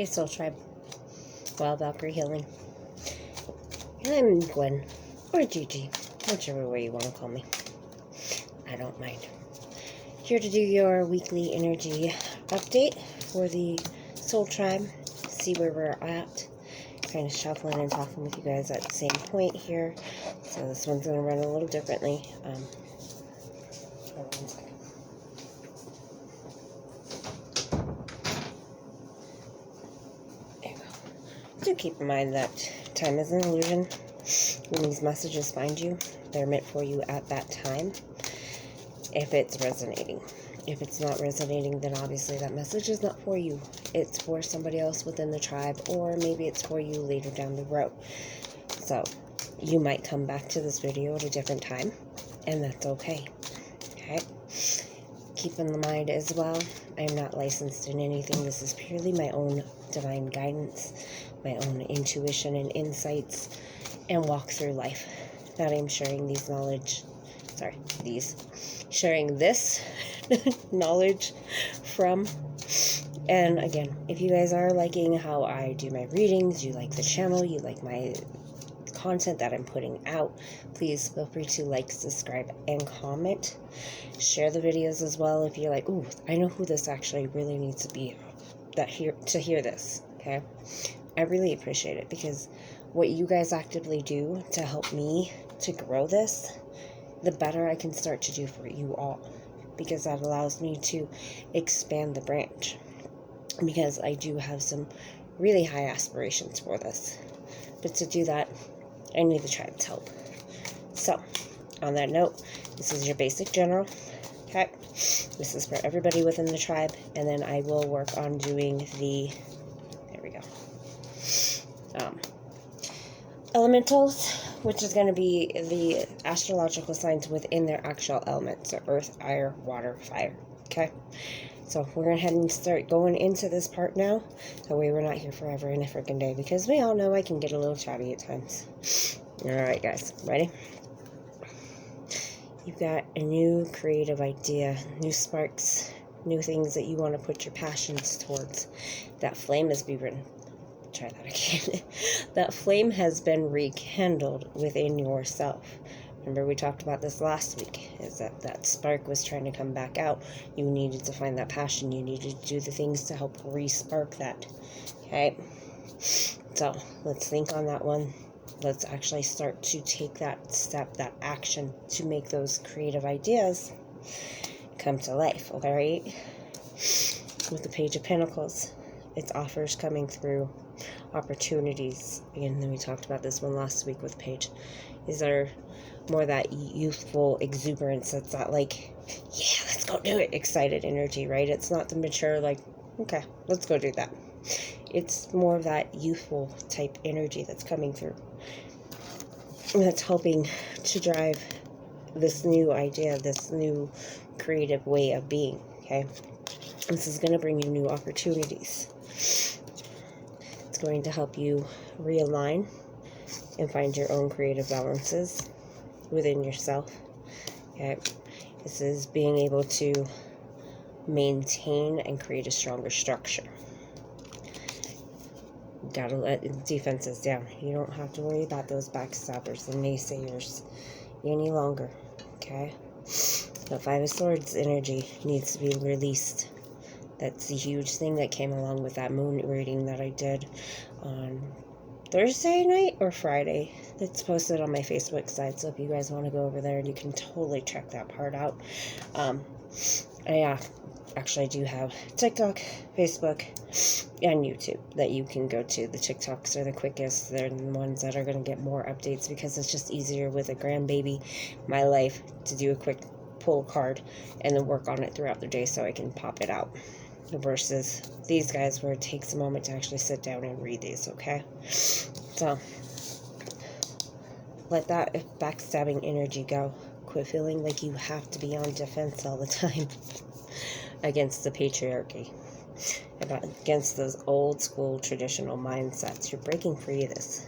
Hey Soul Tribe, Wild Valkyrie Healing. I'm Gwen, or Gigi, whichever way you want to call me. I don't mind. Here to do your weekly energy update for the Soul Tribe. See where we're at. Kind of shuffling and talking with you guys at the same point here. So this one's going to run a little differently. Hold on one second. Do keep in mind that time is an illusion. When these messages find you, they're meant for you at that time, if it's resonating. If it's not resonating, then obviously that message is not for you. It's for somebody else within the tribe, or maybe it's for you later down the road. So you might come back to this video at a different time, and that's okay. Okay? Keep in mind as well, I am not licensed in anything. This is purely my own divine guidance, my own intuition and insights, and walk through life that I'm sharing sharing this knowledge from. And again, if you guys are liking how I do my readings, you like the channel, you like my content that I'm putting out, please feel free to like, subscribe, and comment. Share the videos as well if you're like, ooh, I know who this actually really needs to be to hear this. Okay, I really appreciate it, because what you guys actively do to help me to grow this, the better I can start to do for you all, because that allows me to expand the branch, because I do have some really high aspirations for this. But to do that, I need the tribe's help. So, on that note, this is your basic general. Okay, this is for everybody within the tribe, and then I will work on doing the, there we go, elementals, which is going to be the astrological signs within their actual elements, so earth, air, water, fire. Okay, so we're going to head and start going into this part now. That way we're not here forever and a freaking day, because we all know I can get a little chatty at times. Alright guys, ready? You've got a new creative idea, new sparks, new things that you want to put your passions towards. That flame has been, try that again. That flame has been rekindled within yourself. Remember we talked about this last week, is that spark was trying to come back out. You needed to find that passion. You needed to do the things to help re-spark that. Okay? So, let's think on that one. Let's actually start to take that step, that action, to make those creative ideas come to life, okay? With the Page of Pentacles, it's offers coming through, opportunities. Again, we talked about this one last week with Page. These are more that youthful exuberance. That's that, like, yeah, let's go do it, excited energy, right? It's not the mature, like, okay, let's go do that. It's more of that youthful type energy that's coming through. And that's helping to drive this new idea, this new creative way of being, okay? This is going to bring you new opportunities. It's going to help you realign and find your own creative balances within yourself, okay? This is being able to maintain and create a stronger structure. Gotta let defenses down. You don't have to worry about those backstabbers and naysayers any longer, okay? The Five of Swords energy needs to be released. That's the huge thing that came along with that moon reading that I did on Thursday night or Friday. It's posted on my Facebook side, so if you guys want to go over there, you can totally check that part out. I actually do have TikTok, Facebook, and YouTube that you can go to. The TikToks are the quickest. They're the ones that are going to get more updates, because it's just easier with a grandbaby, my life, to do a quick pull card and then work on it throughout the day so I can pop it out. Versus these guys where it takes a moment to actually sit down and read these, okay? So, let that backstabbing energy go. Quit feeling like you have to be on defense all the time against the patriarchy, against those old school traditional mindsets. You're breaking free of this.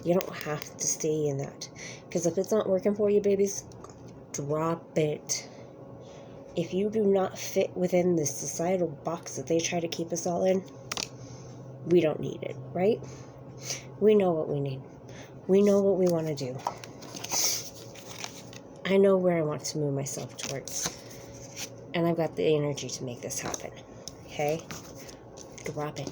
You don't have to stay in that, because if it's not working for you, babies, drop it. If you do not fit within the societal box that they try to keep us all in, we don't need it, right? We know what we need. We know what we want to do. I know where I want to move myself towards. And I've got the energy to make this happen. Okay? Drop it.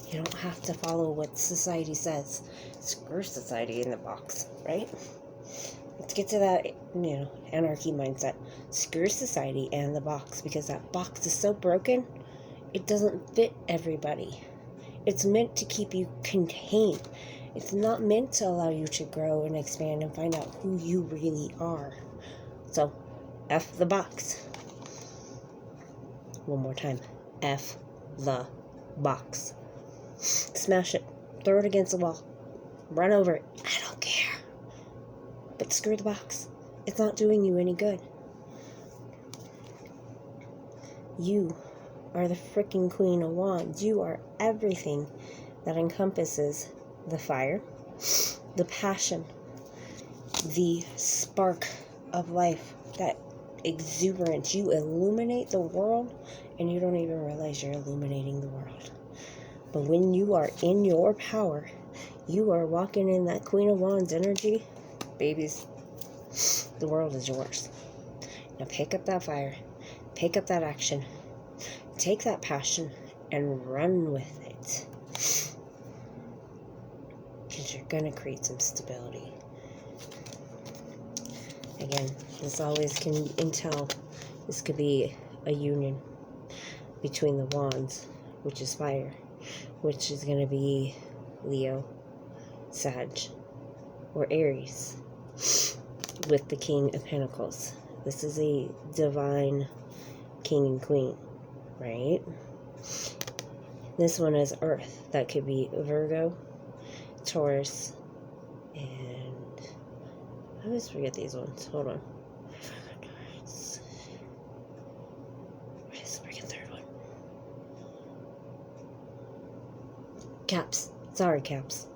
You don't have to follow what society says. Screw society in the box, right? Let's get to that, anarchy mindset. Screw society and the box, because that box is so broken, it doesn't fit everybody. It's meant to keep you contained. It's not meant to allow you to grow and expand and find out who you really are. So, F the box. One more time. F the box. Smash it. Throw it against the wall. Run over it. I don't care. But screw the box. It's not doing you any good. You are the freaking Queen of Wands. You are everything that encompasses the fire, the passion, the spark of life, that exuberance. You illuminate the world, and you don't even realize you're illuminating the world. But when you are in your power, you are walking in that Queen of Wands energy, babies, the world is yours. Now pick up that fire, pick up that action, take that passion, and run with it. Because you're going to create some stability. Again, this always can entail, this could be a union between the wands, which is fire, which is going to be Leo, Sag, or Aries, with the King of Pentacles. This is a divine king and queen, right? This one is Earth. That could be Virgo, Taurus, and I always forget these ones. Hold on. What is the freaking third one? Caps. Sorry, Caps.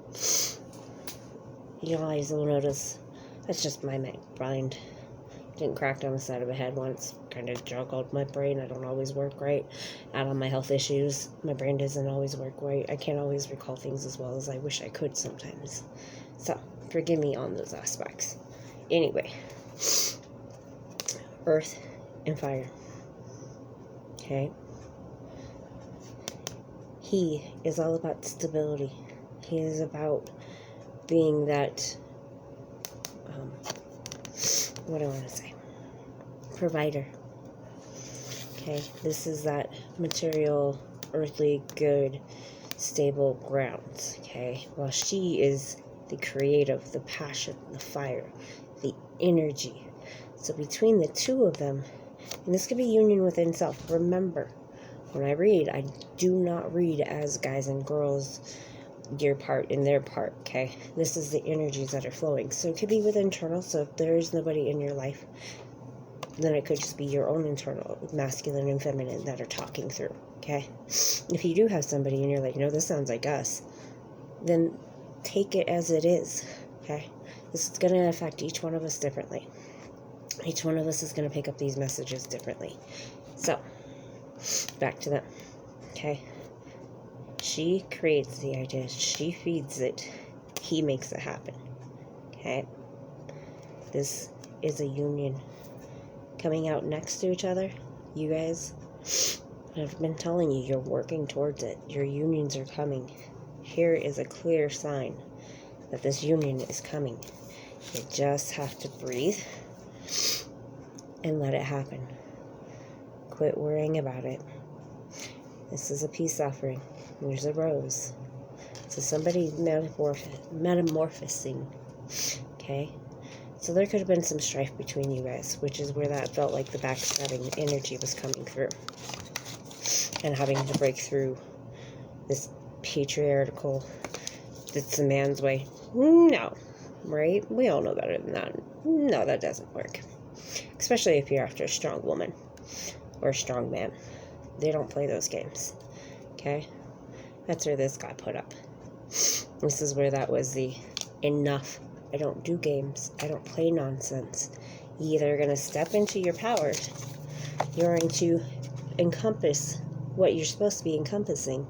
You guys will notice that's just my mind. Didn't crack down the side of my head once. Kind of juggled my brain. I don't always work right. Out on my health issues, my brain doesn't always work right. I can't always recall things as well as I wish I could sometimes. So, forgive me on those aspects. Anyway, Earth and fire. Okay? He is all about stability. He is about being that, what do I want to say? Provider. Okay, this is that material, earthly, good, stable grounds. Okay, while she is the creative, the passion, the fire, the energy. So between the two of them, and this could be union within self. Remember, when I read, I do not read as guys and girls, your part and their part, okay? This is the energies that are flowing. So it could be with internal, so if there is nobody in your life, then it could just be your own internal, masculine and feminine, that are talking through, okay? If you do have somebody and you're like, no, this sounds like us, then take it as it is, okay? This is going to affect each one of us differently. Each one of us is going to pick up these messages differently. So, back to them, okay? She creates the idea. She feeds it. He makes it happen. Okay? This is a union. Coming out next to each other, you guys, I've been telling you, you're working towards it. Your unions are coming. Here is a clear sign that this union is coming. You just have to breathe and let it happen. Quit worrying about it. This is a peace offering. There's a rose. So somebody metamorphosing. Okay? So there could have been some strife between you guys, which is where that felt like the backstabbing energy was coming through. And having to break through this patriarchal, it's a man's way. No. Right? We all know better than that. No, that doesn't work. Especially if you're after a strong woman or a strong man. They don't play those games. Okay? That's where this got put up. This is where that was the enough. I don't do games. I don't play nonsense. You either are going to step into your power, you're going to encompass what you're supposed to be encompassing,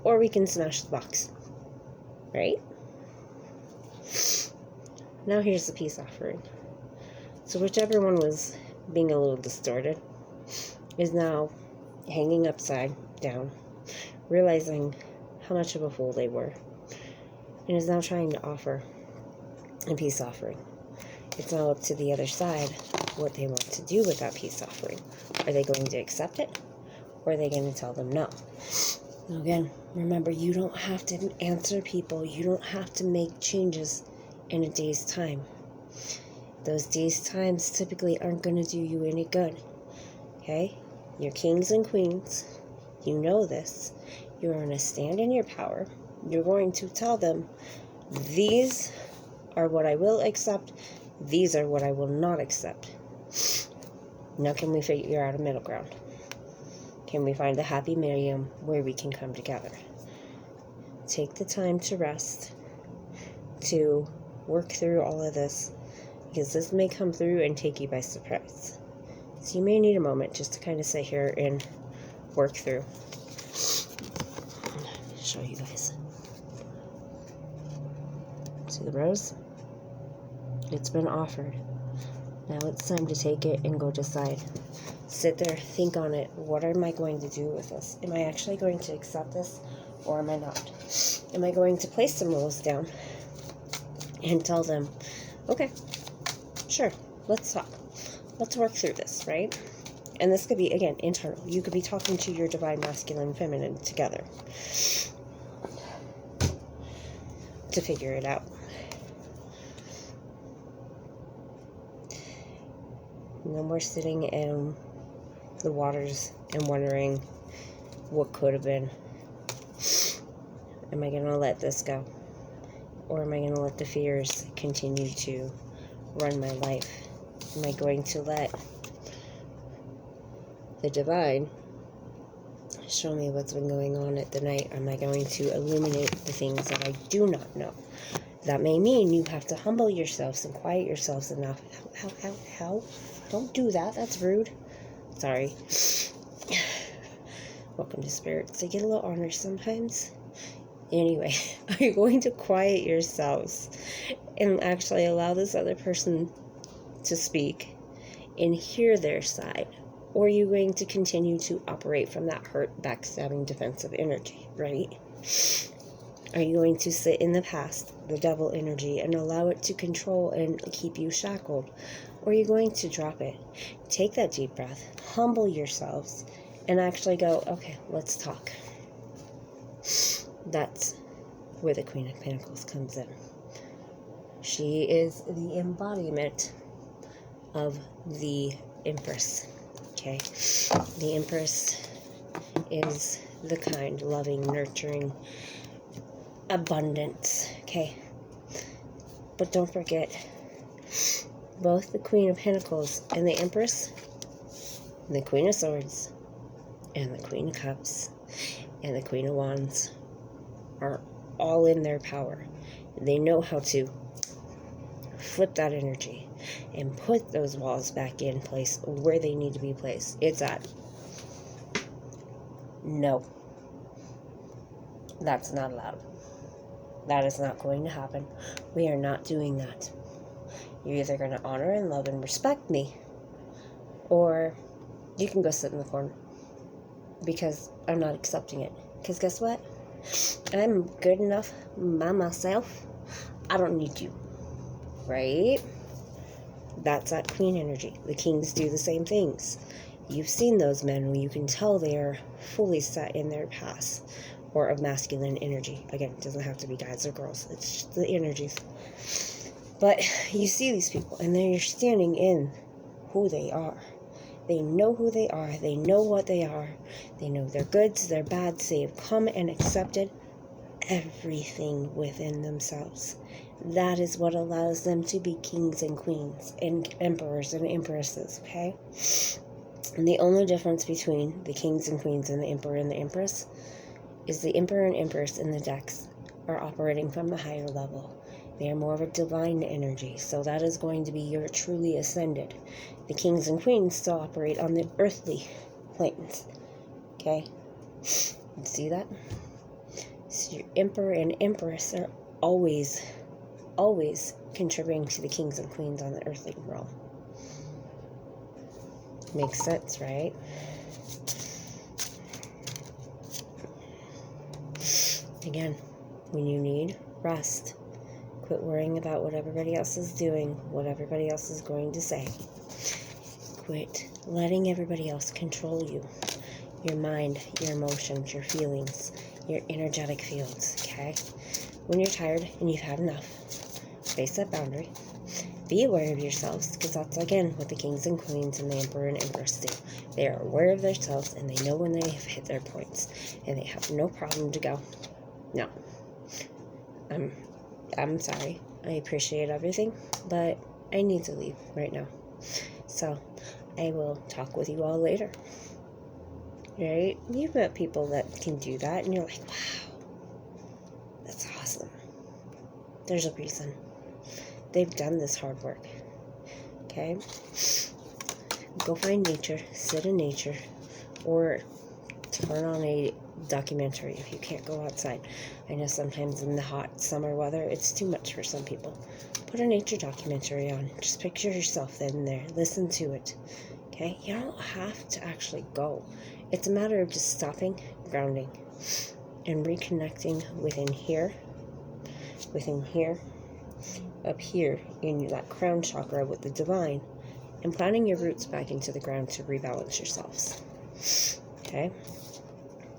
or we can smash the box, right? Now here's the peace offering. So whichever one was being a little distorted is now hanging upside down, realizing how much of a fool they were, and is now trying to offer a peace offering. It's now up to the other side what they want to do with that peace offering. Are they going to accept it, or are they going to tell them no? And again, remember, you don't have to answer people. You don't have to make changes in a day's time. Those days' times typically aren't going to do you any good. Okay? You're kings and queens. You know this. You're going to stand in your power. You're going to tell them, these are what I will accept. These are what I will not accept. Now can we figure out a middle ground? Can we find a happy medium where we can come together? Take the time to rest, to work through all of this, because this may come through and take you by surprise. So you may need a moment just to kind of sit here and work through. Show you guys. See the rose? It's been offered. Now it's time to take it and go decide. Sit there, think on it. What am I going to do with this? Am I actually going to accept this, or am I not? Am I going to place some rules down and tell them, okay, sure, let's talk. Let's work through this, right? And this could be, again, internal. You could be talking to your divine masculine feminine together to figure it out. No more sitting in the waters and wondering what could have been. Am I going to let this go? Or am I going to let the fears continue to run my life? Am I going to let the divine show me what's been going on at the night? Am I going to illuminate the things that I do not know? That may mean you have to humble yourselves and quiet yourselves enough. How? Don't do that. That's rude. Sorry. Welcome to spirits. They get a little honor sometimes. Anyway, are you going to quiet yourselves and actually allow this other person to speak and hear their side? Or are you going to continue to operate from that hurt, backstabbing, defensive energy, right? Are you going to sit in the past, the devil energy, and allow it to control and keep you shackled? Or are you going to drop it? Take that deep breath, humble yourselves, and actually go, okay, let's talk. That's where the Queen of Pentacles comes in. She is the embodiment of the Empress. Okay? The Empress is the kind, loving, nurturing, abundance. Okay? But don't forget, both the Queen of Pentacles and the Empress, the Queen of Swords, and the Queen of Cups, and the Queen of Wands are all in their power. They know how to flip that energy and put those walls back in place where they need to be placed. It's at, no, that's not allowed. That is not going to happen. We are not doing that. You're either going to honor and love and respect me, or you can go sit in the corner, because I'm not accepting it. Because guess what? I'm good enough by myself. I don't need you. Right? That's that queen energy. The kings do the same things. You've seen those men where you can tell they are fully set in their past, or of masculine energy. Again, it doesn't have to be guys or girls. It's just the energies. But you see these people, and they're standing in who they are. They know who they are. They know what they are. They know their goods, their bads. They have come and accepted everything within themselves. That is what allows them to be kings and queens and emperors and empresses, okay? And the only difference between the kings and queens and the emperor and the empress is the emperor and empress in the decks are operating from the higher level. They are more of a divine energy, so that is going to be your truly ascended. The kings and queens still operate on the earthly planes, okay? You see that? So your Emperor and Empress are always contributing to the kings and queens on the earthly realm. Makes sense, right? Again, when you need rest, quit worrying about what everybody else is doing, what everybody else is going to say. Quit letting everybody else control you. Your mind, your emotions, your feelings, your energetic fields, okay? When you're tired and you've had enough, face that boundary. Be aware of yourselves, because that's, again, what the kings and queens and the Emperor and Empress do. They are aware of themselves, and they know when they have hit their points, and they have no problem to go, no, I'm sorry. I appreciate everything, but I need to leave right now. So I will talk with you all later. Right? You've met people that can do that, and you're like, wow, that's awesome. There's a reason. They've done this hard work. Okay? Go find nature, sit in nature, or turn on a documentary if you can't go outside. I know sometimes in the hot summer weather, it's too much for some people. Put a nature documentary on. Just picture yourself then and there. Listen to it. Okay? You don't have to actually go. It's a matter of just stopping, grounding, and reconnecting within here, up here in that crown chakra with the divine, and planting your roots back into the ground to rebalance yourselves. Okay?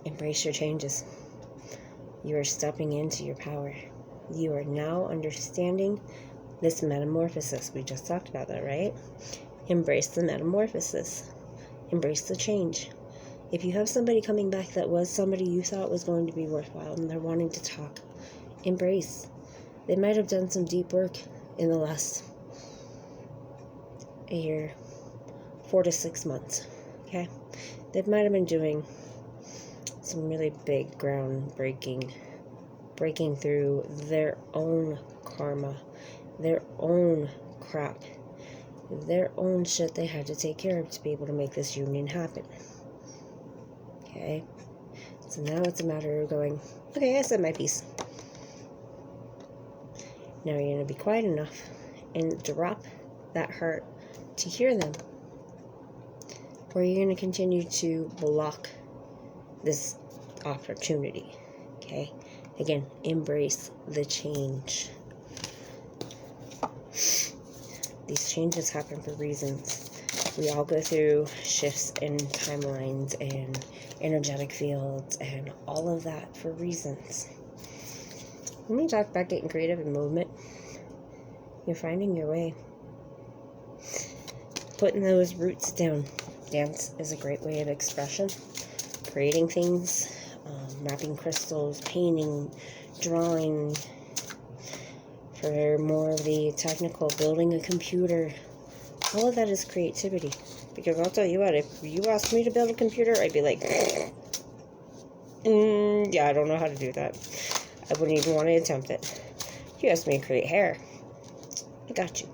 Embrace your changes. You are stepping into your power. You are now understanding this metamorphosis. We just talked about that, right? Embrace the metamorphosis. Embrace the change. If you have somebody coming back that was somebody you thought was going to be worthwhile and they're wanting to talk, embrace. They might have done some deep work in the last year, 4 to 6 months, okay? They might have been doing some really big breaking through their own karma, their own crap, their own shit they had to take care of to be able to make this union happen. Okay? So now it's a matter of going, okay, I said my piece. Now you're going to be quiet enough and drop that heart to hear them. Or you're going to continue to block this opportunity. Okay? Again, embrace the change. These changes happen for reasons. We all go through shifts in timelines and energetic fields and all of that for reasons. When we talk about getting creative and movement, you're finding your way. Putting those roots down. Dance is a great way of expression. Creating things, wrapping crystals, painting, drawing. For more of the technical, building a computer. All of that is creativity. Because I'll tell you what, if you asked me to build a computer, I'd be like, yeah, I don't know how to do that. I wouldn't even want to attempt it. If you asked me to create hair, I got you.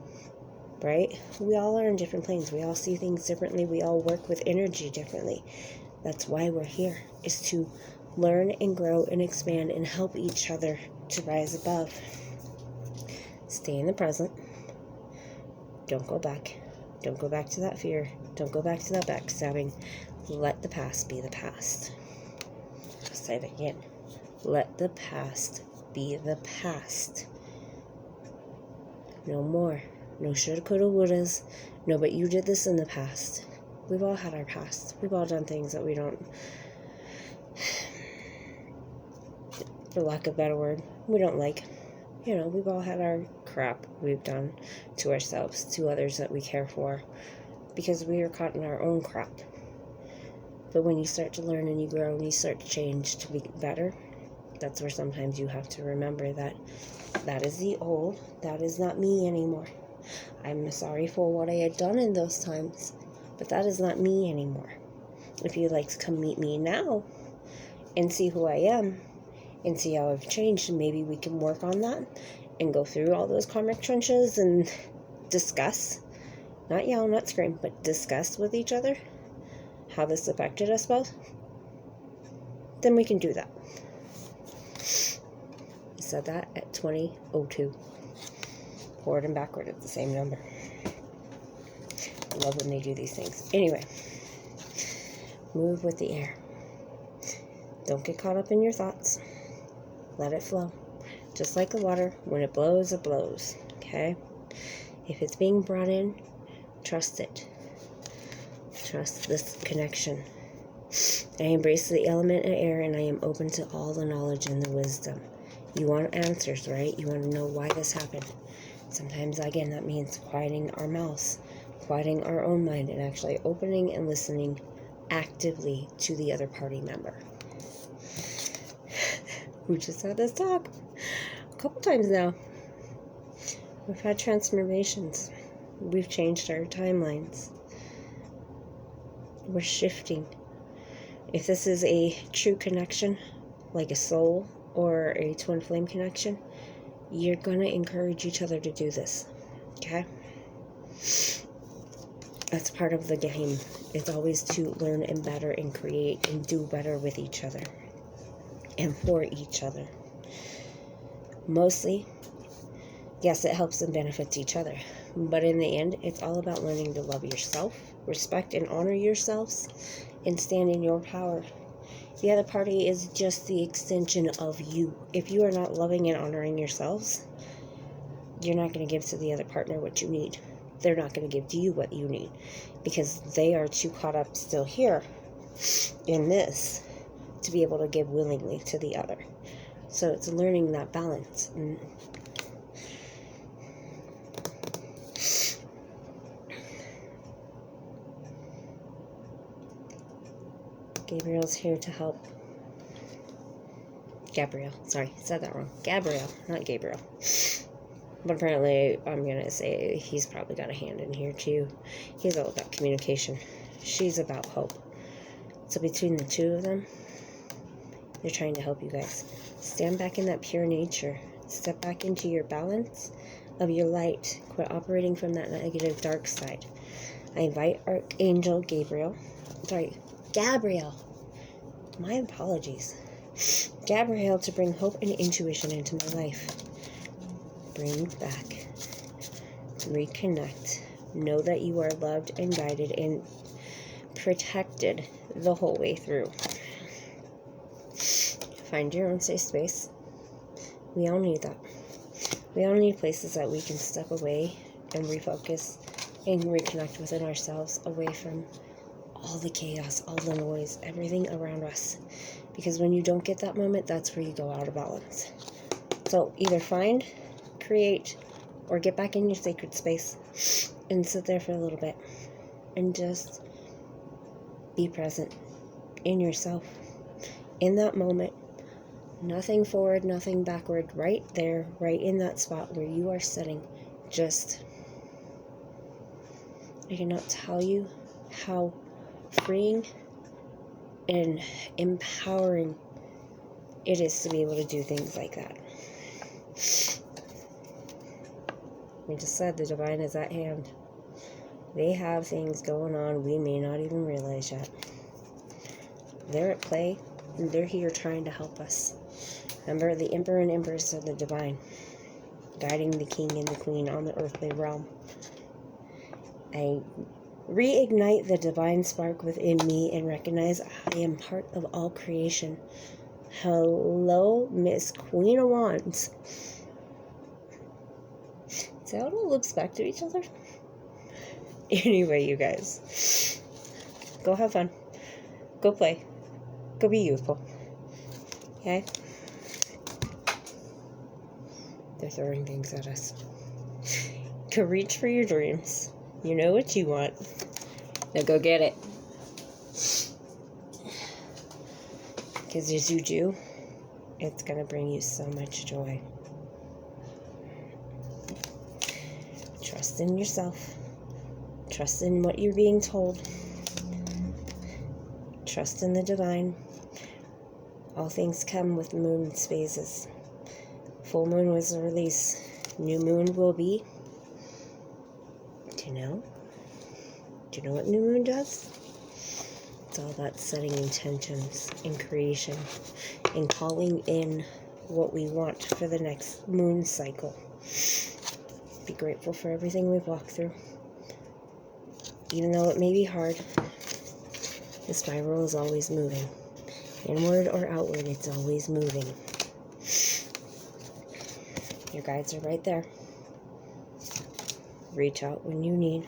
Right? We all are in different planes. We all see things differently. We all work with energy differently. That's why we're here, is to learn and grow and expand and help each other to rise above. Stay in the present. Don't go back. Don't go back to that fear. Don't go back to that backstabbing. Let the past be the past. I'll say it again. Let the past be the past. No more. No shoulda, coulda, wouldas. No, but you did this in the past. We've all had our past. We've all done things that we don't, for lack of a better word, we don't like. You know, we've all had our crap we've done to ourselves, to others that we care for, because we are caught in our own crap. But when you start to learn and you grow and you start to change to be better, that's where sometimes you have to remember that that is the old, that is not me anymore. I'm sorry for what I had done in those times, but that is not me anymore. If you'd like to come meet me now and see who I am and see how I've changed, and maybe we can work on that and go through all those karmic trenches and discuss, not yell, not scream, but discuss with each other how this affected us both, then we can do that. said that at 20:02. Forward and backward at the same number. I love when they do these things. Anyway, move with the air. Don't get caught up in your thoughts. Let it flow. Just like the water, when it blows, okay? If it's being brought in, trust it. Trust this connection. I embrace the element of air, and I am open to all the knowledge and the wisdom. You want answers, right? You want to know why this happened. Sometimes, again, that means quieting our mouths, quieting our own mind, and actually opening and listening actively to the other party member. We just had this talk a couple times now. We've had transformations. We've changed our timelines. We're shifting. If this is a true connection, like a soul or a twin flame connection, you're going to encourage each other to do this. Okay? That's part of the game. It's always to learn and better and create and do better with each other and for each other. Mostly, yes, it helps and benefits each other. But in the end, it's all about learning to love yourself, respect and honor yourselves, and stand in your power. The other party is just the extension of you. If you are not loving and honoring yourselves, you're not going to give to the other partner what you need. They're not going to give to you what you need, because they are too caught up still here in this to be able to give willingly to the other. So it's learning that balance. Gabriel's here to help. Gabriel, sorry, said that wrong. Gabriel, not Gabriel. But apparently, I'm going to say he's probably got a hand in here too. He's all about communication. She's about hope. So between the two of them, they're trying to help you guys. Stand back in that pure nature. Step back into your balance of your light. Quit operating from that negative dark side. I invite Archangel Gabriel. Gabriel. My apologies. Gabriel to bring hope and intuition into my life. Bring back. Reconnect. Know that you are loved and guided and protected the whole way through. Find your own safe space. We all need that. We all need places that we can step away and refocus and reconnect within ourselves, away from all the chaos, all the noise, everything around us. Because when you don't get that moment, that's where you go out of balance. So either find, create, or get back in your sacred space and sit there for a little bit and just be present in yourself. In that moment, nothing forward, nothing backward, right there, right in that spot where you are sitting. Just, I cannot tell you how freeing and empowering it is to be able to do things like that. We just said the divine is at hand. They have things going on we may not even realize yet. They're at play, and they're here trying to help us. Remember, the Emperor and Empress are the divine, guiding the king and the queen on the earthly realm. I reignite the divine spark within me and recognize I am part of all creation. Hello, Miss Queen of Wands. See how it all looks back to each other? Anyway, you guys, go have fun. Go play. Go be youthful. Okay? They're throwing things at us. Go reach for your dreams. You know what you want. Now go get it. Because as you do, it's going to bring you so much joy. Trust in yourself. Trust in what you're being told. Trust in the divine. All things come with moon's phases. Full moon was a release. New moon will be. Do you know? Do you know what new moon does? It's all about setting intentions and creation and calling in what we want for the next moon cycle. Be grateful for everything we've walked through. Even though it may be hard, the spiral is always moving. Inward or outward, it's always moving. Your guides are right there. Reach out when you need.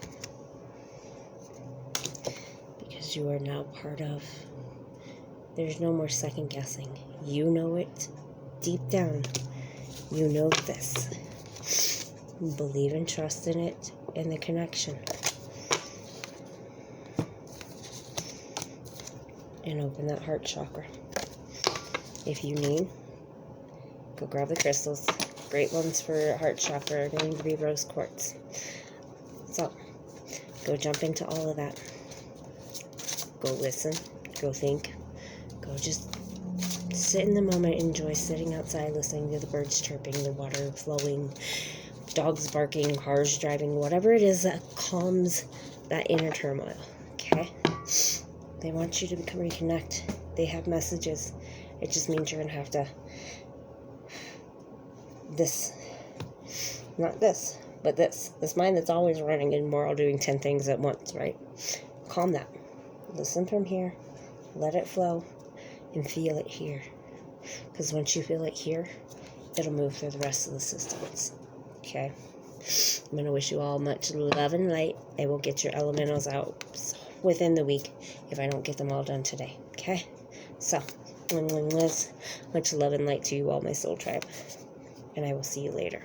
Because you are now part of. There's no more second guessing. You know it deep down. You know this. Believe and trust in it and the connection. And open that heart chakra. If you need, go grab the crystals. Great ones for heart chakra are going to be rose quartz. So, go jump into all of that. Go listen. Go think. Go just sit in the moment. Enjoy sitting outside, listening to the birds chirping, the water flowing, dogs barking, cars driving, whatever it is that calms that inner turmoil. Okay? They want you to reconnect. They have messages. It just means you're going to have to not this, but this mind that's always running and we're all doing 10 things at once, right? Calm that. Listen from here. Let it flow and feel it here. Because once you feel it here, it'll move through the rest of the systems. Okay? I'm going to wish you all much love and light. I will get your elementals out within the week if I don't get them all done today. Okay? So, Liz, much love and light to you all, my soul tribe. And I will see you later.